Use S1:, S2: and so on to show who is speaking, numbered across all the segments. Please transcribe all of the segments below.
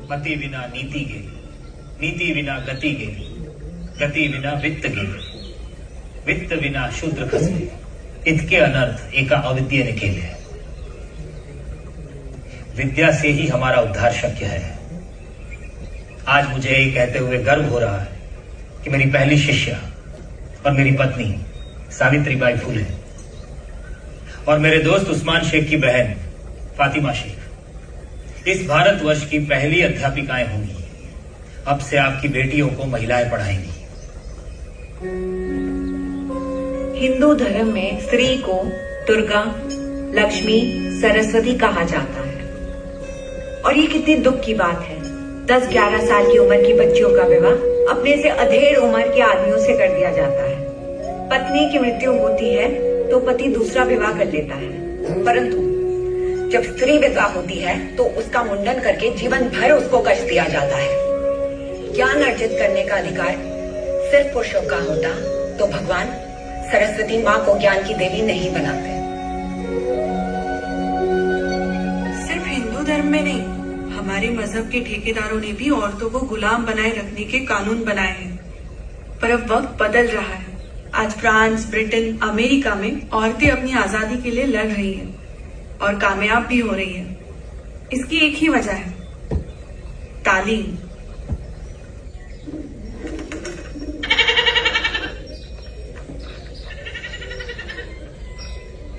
S1: मति विना नीति गेली, नीति विना गति गेली, गति विना वित्त गेली, वित्त विना शूद्र खचले, इतके अनर्थ एका अविद्येने केले. विद्या से ही हमारा उद्धार शक्य है. आज मुझे ये कहते हुए गर्व हो रहा है कि मेरी पहली शिष्या और मेरी पत्नी सावित्रीबाई फुले और मेरे दोस्त उस्मान शेख की बहन फातिमा शेख इस भारतवर्ष की पहली अध्यापिकाएं होंगी. अब से आपकी बेटियों को महिलाएं पढ़ाएंगी.
S2: हिंदू धर्म में स्त्री को दुर्गा, लक्ष्मी, सरस्वती कहा जाता है और ये कितनी दुख की बात है. 10-11 साल की उम्र की बच्चियों का विवाह अपने से अधेड़ उम्र के आदमियों से कर दिया जाता है. पत्नी की मृत्यु होती है तो पति दूसरा विवाह कर लेता है, परंतु जब स्त्री विधवा होती है तो उसका मुंडन करके जीवन भर उसको कष्ट दिया जाता है. ज्ञान अर्जित करने का अधिकार सिर्फ पुरुषों का होता तो भगवान सरस्वती माँ को ज्ञान की देवी नहीं बनाते.
S3: सिर्फ हिंदू धर्म में नहीं, हमारे मजहब के ठेकेदारों ने भी औरतों को गुलाम बनाए रखने के कानून बनाए हैं. पर अब वक्त बदल रहा है. आज फ्रांस, ब्रिटेन, अमेरिका में औरतें अपनी आजादी के लिए लड़ रही हैं और कामयाब भी हो रही हैं. इसकी एक ही वजह है, तालीम.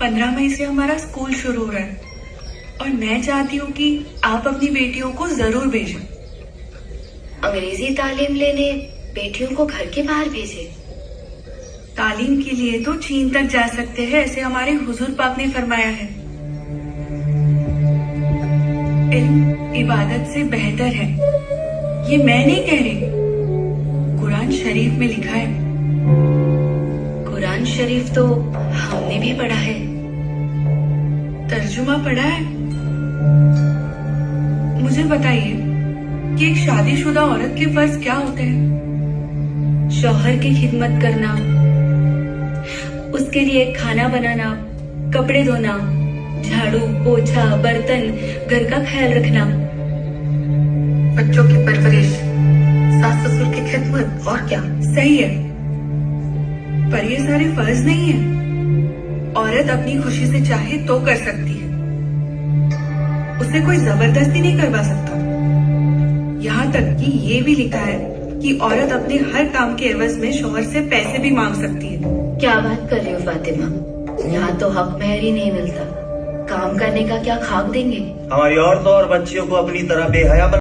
S3: पंद्रह मई से हमारा स्कूल शुरू हो रहा है और मैं चाहती हूँ कि आप अपनी बेटियों को जरूर भेजें.
S4: अंग्रेजी तालीम लेने बेटियों को घर के बाहर भेजें?
S3: तालीम के लिए तो चीन तक जा सकते हैं, ऐसे हमारे हुजूर पाक ने फरमाया है. इल्म इबादत से बेहतर है, ये मैं नहीं कह रही, कुरान शरीफ में लिखा है.
S4: कुरान शरीफ तो हमने भी पढ़ा है.
S3: तर्जुमा पढ़ा है. मुझे बताइए कि एक शादीशुदा औरत के फर्ज क्या होते हैं?
S4: शौहर की खिदमत करना, उसके लिए खाना बनाना, कपड़े धोना, झाड़ू, पोछा, बर्तन, घर का ख्याल रखना,
S3: बच्चों की परवरिश, सास ससुर की खिदमत, और क्या. सही है, पर ये सारे फर्ज नहीं है. औरत अपनी खुशी से चाहे तो कर सकती है, उसे कोई जबरदस्ती नहीं करवा सकता. यहाँ तक कि ये भी लिखा है कि औरत अपने हर काम के एवज में शौहर से पैसे भी मांग सकती है.
S4: क्या बात कर रही हो फातिमा, यहाँ तो हक मेहर ही नहीं मिलता. काम करने का क्या खाक देंगे?
S5: हमारी औरतों और बच्चियों को अपनी तरह बेहया